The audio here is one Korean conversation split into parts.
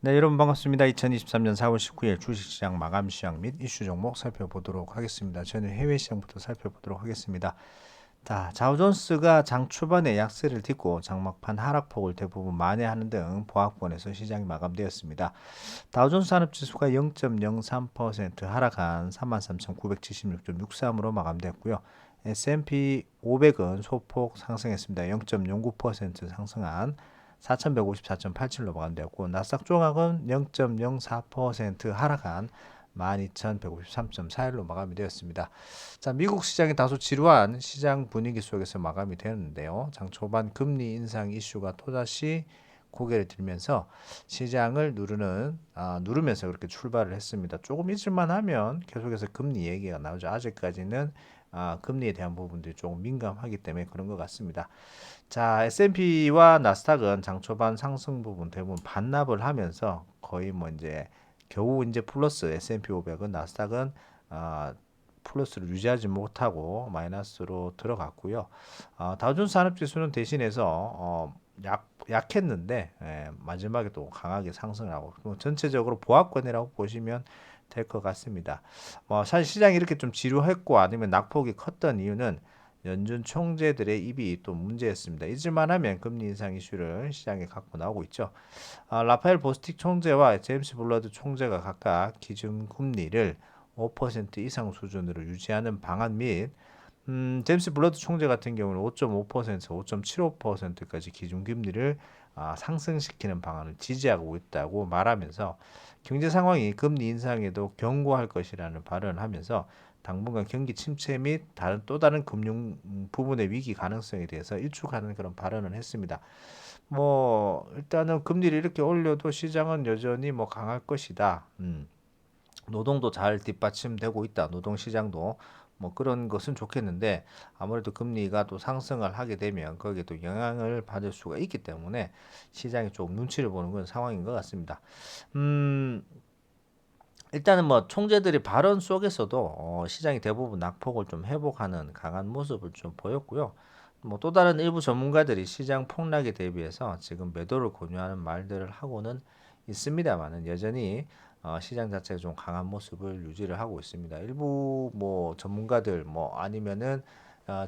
네, 여러분 반갑습니다. 2023년 4월 19일 주식시장 마감 시장 및 이슈 종목 살펴보도록 하겠습니다. 저는 해외 시장부터 살펴보도록 하겠습니다. 자, 다우존스가 장 초반에 약세를 딛고 장막판 하락폭을 대부분 만회하는 등 보합권에서 시장이 마감되었습니다. 다우존스 산업지수가 0.03% 하락한 33,976.63으로 마감되었고요. S&P 500은 소폭 상승했습니다. 0.09% 상승한 4,154.87로 마감되었고, 나스닥 종합은 0.04% 하락한 12,153.41로 마감이 되었습니다. 자, 미국 시장이 다소 지루한 시장 분위기 속에서 마감이 되었는데요. 장 초반 금리 인상 이슈가 또다시 고개를 들면서 시장을 누르면서 그렇게 출발을 했습니다. 조금 있을만 하면 계속해서 금리 얘기가 나오죠. 아직까지는 금리에 대한 부분들이 조금 민감하기 때문에 그런 것 같습니다. 자, S&P와 나스닥은 장 초반 상승 부분 대부분 반납을 하면서 거의 뭐 이제 겨우 이제 플러스 S&P 500은 나스닥은 플러스를 유지하지 못하고 마이너스로 들어갔고요. 다우존스 산업지수는 대신해서 약했는데 마지막에 또 강하게 상승을 하고 전체적으로 보합권이라고 보시면 될 것 같습니다. 사실 시장이 이렇게 좀 지루했고 아니면 낙폭이 컸던 이유는 연준 총재들의 입이 또 문제였습니다. 잊을만하면 금리 인상 이슈를 시장에 갖고 나오고 있죠. 라파엘 보스틱 총재와 제임스 블러드 총재가 각각 기준 금리를 5% 이상 수준으로 유지하는 방안 및 제임스 블러드 총재 같은 경우는 5.5%, 5.75%까지 기준금리를 상승시키는 방안을 지지하고 있다고 말하면서 경제 상황이 금리 인상에도 경고할 것이라는 발언을 하면서 당분간 경기 침체 및 또 다른 금융 부분의 위기 가능성에 대해서 일축하는 그런 발언을 했습니다. 일단은 금리를 이렇게 올려도 시장은 여전히 강할 것이다. 노동도 잘 뒷받침되고 있다. 노동 시장도 그런 것은 좋겠는데 아무래도 금리가 또 상승을 하게 되면 거기에 또 영향을 받을 수가 있기 때문에 시장이 좀 눈치를 보는 그런 상황인 것 같습니다. 음, 일단은 총재들의 발언 속에서도 시장이 대부분 낙폭을 좀 회복하는 강한 모습을 좀 보였고요. 또 다른 일부 전문가들이 시장 폭락에 대비해서 지금 매도를 권유하는 말들을 하고는 있습니다만은 여전히 시장 자체가 좀 강한 모습을 유지를 하고 있습니다. 일부 전문가들 아니면은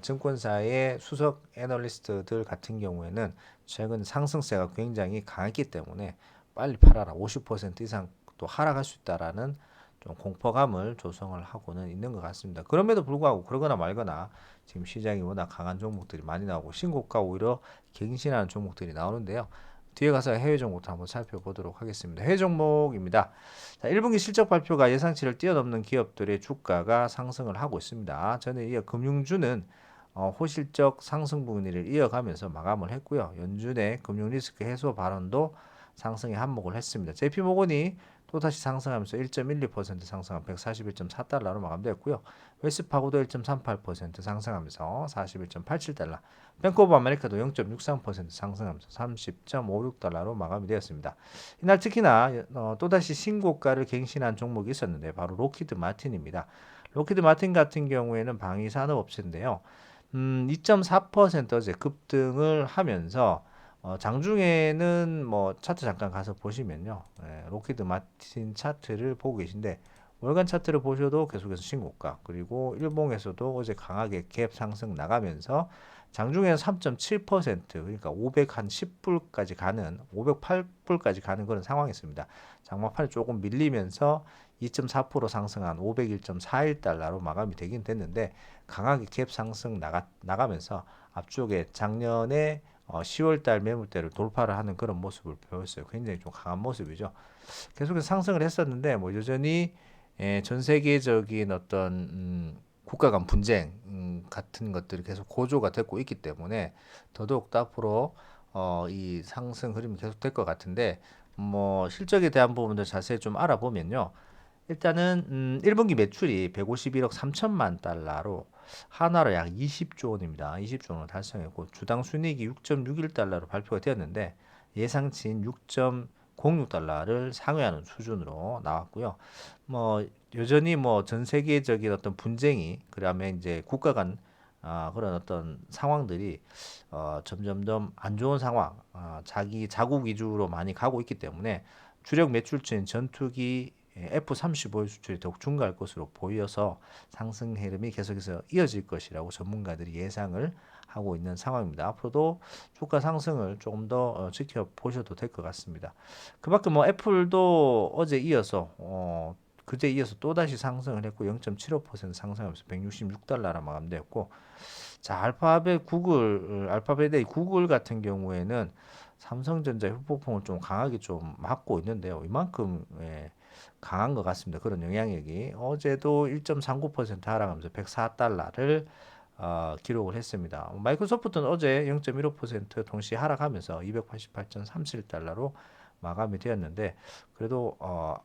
증권사의 수석 애널리스트들 같은 경우에는 최근 상승세가 굉장히 강했기 때문에 빨리 팔아라 50% 이상 또 하락할 수 있다라는 좀 공포감을 조성을 하고는 있는 것 같습니다. 그럼에도 불구하고 그러거나 말거나 지금 시장이 워낙 강한 종목들이 많이 나오고 신고가 오히려 갱신하는 종목들이 나오는데요. 뒤에 가서 해외 종목도 한번 살펴보도록 하겠습니다. 해외 종목입니다. 자, 1분기 실적 발표가 예상치를 뛰어넘는 기업들의 주가가 상승을 하고 있습니다. 전에 이어 금융주는 호실적 상승 분위기를 이어가면서 마감을 했고요. 연준의 금융 리스크 해소 발언도 상승에 한몫을 했습니다. JP모건이 또다시 상승하면서 1.12% 상승한 141.4달러로 마감되었고요. 웰스파고도 1.38% 상승하면서 41.87달러, 뱅크 오브 아메리카도 0.63% 상승하면서 30.56달러로 마감이 되었습니다. 이날 특히나 또다시 신고가를 갱신한 종목이 있었는데 바로 로키드 마틴입니다. 로키드 마틴 같은 경우에는 방위 산업 업체인데요. 2.4% 어제 급등을 하면서 장중에는 차트 잠깐 가서 보시면요. 로키드 마틴 차트를 보고 계신데 월간 차트를 보셔도 계속해서 신고가 그리고 일봉에서도 어제 강하게 갭 상승 나가면서 장중에는 3.7% 그러니까 510불까지 가는 508불까지 가는 그런 상황이었습니다. 장막판이 조금 밀리면서 2.4% 상승한 501.41달러로 마감이 되긴 됐는데 강하게 갭 상승 나가면서 앞쪽에 작년에 10월달 매물대를 돌파를 하는 그런 모습을 보였어요. 굉장히 좀 강한 모습이죠. 계속해서 상승을 했었는데 여전히 전 세계적인 어떤 국가 간 분쟁 같은 것들이 계속 고조가 되고 있기 때문에 더더욱 앞으로 이 상승 흐름이 계속될 것 같은데 실적에 대한 부분들 자세히 좀 알아보면요. 일단은 1분기 매출이 151억 3천만 달러로 하나로 약 20조 원입니다. 20조 원을 달성했고 주당 순이익이 6.61달러로 발표가 되었는데 예상치인 6.06달러를 상회하는 수준으로 나왔고요. 여전히 전 세계적인 어떤 분쟁이 그다음에 이제 국가 간 그런 어떤 상황들이 점점점 안 좋은 상황, 자기 자국 위주로 많이 가고 있기 때문에 주력 매출처인 전투기 F-35의 수출이 더욱 증가할 것으로 보여서 상승 흐름이 계속해서 이어질 것이라고 전문가들이 예상을 하고 있는 상황입니다. 앞으로도 주가 상승을 조금 더 지켜보셔도 될 것 같습니다. 그밖에 뭐 애플도 어제 이어서 그제 이어서 또다시 상승을 했고 0.75% 상승하면서 166달러라 마감되었고, 자, 알파벳의 구글 같은 경우에는 삼성전자 후폭풍을 좀 강하게 좀 맞고 있는데요. 이만큼 강한 것 같습니다. 그런 영향력이 어제도 1.39% 하락하면서 104달러를 기록을 했습니다. 마이크로소프트는 어제 0.15% 동시에 하락하면서 288.37달러로 마감이 되었는데, 그래도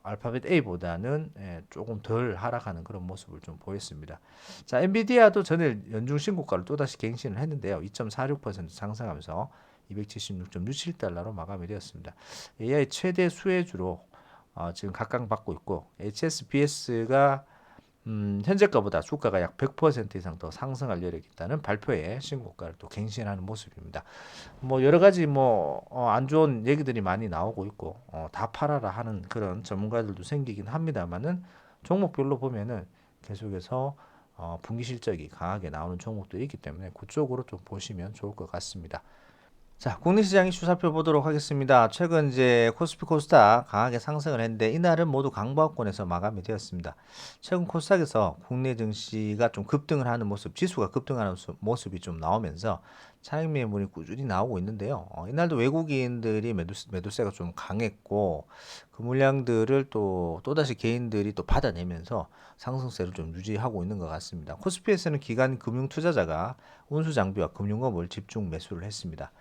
알파벳 A보다는 조금 덜 하락하는 그런 모습을 좀 보였습니다. 자, 엔비디아도 전일 연중 신고가를 또다시 갱신을 했는데요. 2.46% 상승하면서 276.67달러로 마감이 되었습니다. AI 최대 수혜주로 지금 각광받고 있고, HSBS가 현재가보다 주가가 약 100% 이상 더 상승할 여력이 있다는 발표에 신고가를 또 갱신하는 모습입니다. 뭐 여러 가지 뭐 안 좋은 얘기들이 많이 나오고 있고 다 팔아라 하는 그런 전문가들도 생기긴 합니다만은, 종목별로 보면은 계속해서 분기 실적이 강하게 나오는 종목들이 있기 때문에 그쪽으로 좀 보시면 좋을 것 같습니다. 자, 국내 시장 이슈 살펴보도록 하겠습니다. 최근 이제 코스피 코스닥 강하게 상승을 했는데 이날은 모두 강보합권에서 마감이 되었습니다. 최근 코스닥에서 국내 증시가 좀 급등을 하는 모습, 지수가 급등하는 모습이 좀 나오면서 차익 매물이 꾸준히 나오고 있는데요. 이날도 외국인들이 매도세가 좀 강했고, 그 물량들을 또다시 개인들이 또 받아내면서 상승세를 좀 유지하고 있는 것 같습니다. 코스피에서는 기관 금융 투자자가 운수 장비와 금융업을 집중 매수를 했습니다.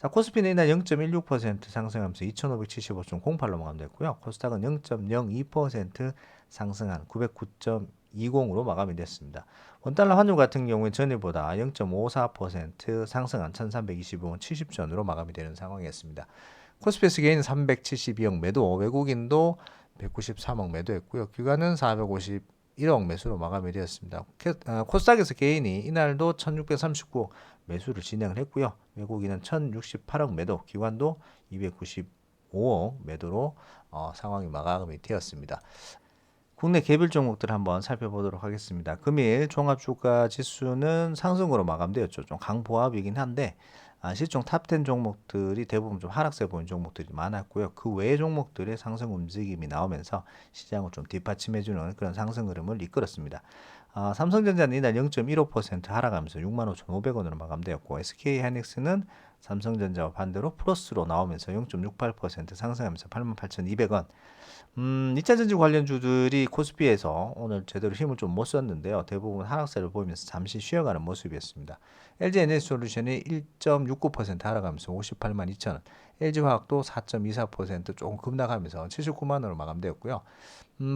자, 코스피는 이날 0.16% 상승하면서 2575.08로 마감됐고요. 코스닥은 0.02% 상승한 909.20으로 마감이 됐습니다. 원달러 환율 같은 경우에 전일보다 0.54% 상승한 1325원 70전으로 마감이 되는 상황이었습니다. 코스피에서 개인 372억 매도, 외국인도 193억 매도했고요. 기관은 451억 매수로 마감이 되었습니다. 코스닥에서 개인이 이날도 1639억 매수를 진행을 했고요. 외국인은 1068억 매도, 기관도 295억 매도로 상황이 마감이 되었습니다. 국내 개별 종목들 한번 살펴보도록 하겠습니다. 금일 종합주가지수는 상승으로 마감되었죠. 좀 강보합이긴 한데 시총 탑10 종목들이 대부분 좀 하락세 보인 종목들이 많았고요. 그 외의 종목들의 상승 움직임이 나오면서 시장을 좀 뒷받침해주는 그런 상승 흐름을 이끌었습니다. 삼성전자는 이날 0.15% 하락하면서 65,500원으로 마감되었고, SK하이닉스는 삼성전자와 반대로 플러스로 나오면서 0.68% 상승하면서 88,200원. 2차전지 관련주들이 코스피에서 오늘 제대로 힘을 좀 못 썼는데요. 대부분 하락세를 보이면서 잠시 쉬어가는 모습이었습니다. LG에너지솔루션이 1.69% 하락하면서 58만 2천원, LG화학도 4.24% 조금 급락하면서 79만원으로 마감되었고요.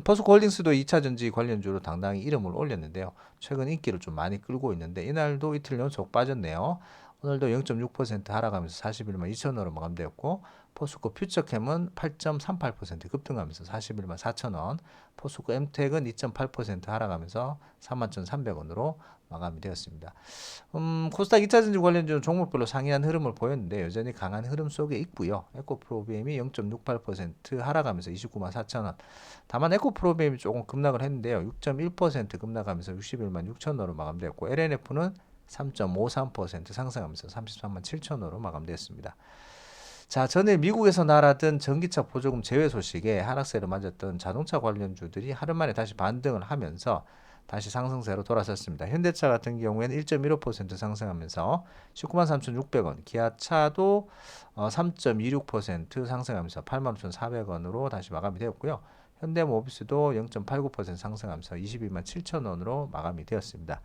포스코홀딩스도 2차전지 관련주로 당당히 이름을 올렸는데요. 최근 인기를 좀 많이 끌고 있는데 이날도 이틀 연속 빠졌네요. 오늘도 0.6% 하락하면서 41만 2천원으로 마감되었고, 포스코 퓨처캠은 8.38% 급등하면서 41만 4천원, 포스코 엠텍은 2.8% 하락하면서 31,300원으로 마감이 되었습니다. 코스닥 2차전지 관련주는 종목별로 상이한 흐름을 보였는데 여전히 강한 흐름 속에 있고요. 에코프로비엠이 0.68% 하락하면서 29만 4천원. 다만 에코프로비엠이 조금 급락을 했는데요. 6.1% 급락하면서 61만 6천원으로 마감되었고, LNF는 3.53% 상승하면서 33만 7천원으로 마감되었습니다. 자, 전에 미국에서 날아든 전기차 보조금 제외 소식에 하락세를 맞았던 자동차 관련주들이 하루 만에 다시 반등을 하면서 다시 상승세로 돌아섰습니다. 현대차 같은 경우에는 1.15% 상승하면서 19만 3,600원, 기아차도 3.26% 상승하면서 85,400원으로 다시 마감이 되었고요. 현대모비스도 0.89% 상승하면서 22만 7천원으로 마감이 되었습니다.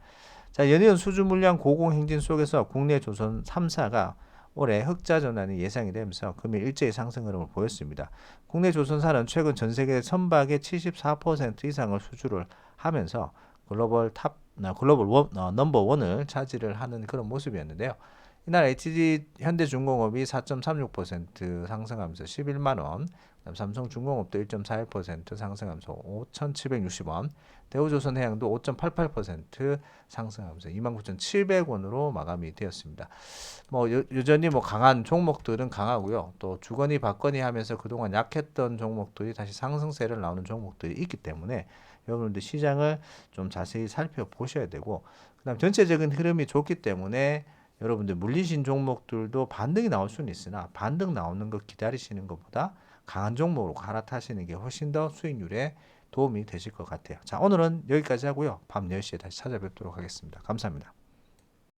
자, 연이은 수주 물량 고공행진 속에서 국내 조선 3사가 올해 흑자 전환이 예상이 되면서 금일 일제히 상승 흐름을 보였습니다. 국내 조선사는 최근 전 세계 선박의 74% 이상을 수주를 하면서 글로벌 넘버 원을 차지를 하는 그런 모습이었는데요. 이날 HG 현대중공업이 4.36% 상승하면서 11만 원, 삼성중공업도 1.41% 상승하면서 5,760원, 대우조선해양도 5.88% 상승하면서 29,700원으로 마감이 되었습니다. 뭐 여전히 뭐 강한 종목들은 강하고요. 또 주거니 받거니 하면서 그동안 약했던 종목들이 다시 상승세를 나오는 종목들이 있기 때문에 여러분들 시장을 좀 자세히 살펴보셔야 되고, 그다음 전체적인 흐름이 좋기 때문에 여러분들 물리신 종목들도 반등이 나올 수는 있으나 반등 나오는 거 기다리시는 것보다 강한 종목으로 갈아타시는 게 훨씬 더 수익률에 도움이 되실 것 같아요. 자, 오늘은 여기까지 하고요. 밤 10시에 다시 찾아뵙도록 하겠습니다. 감사합니다.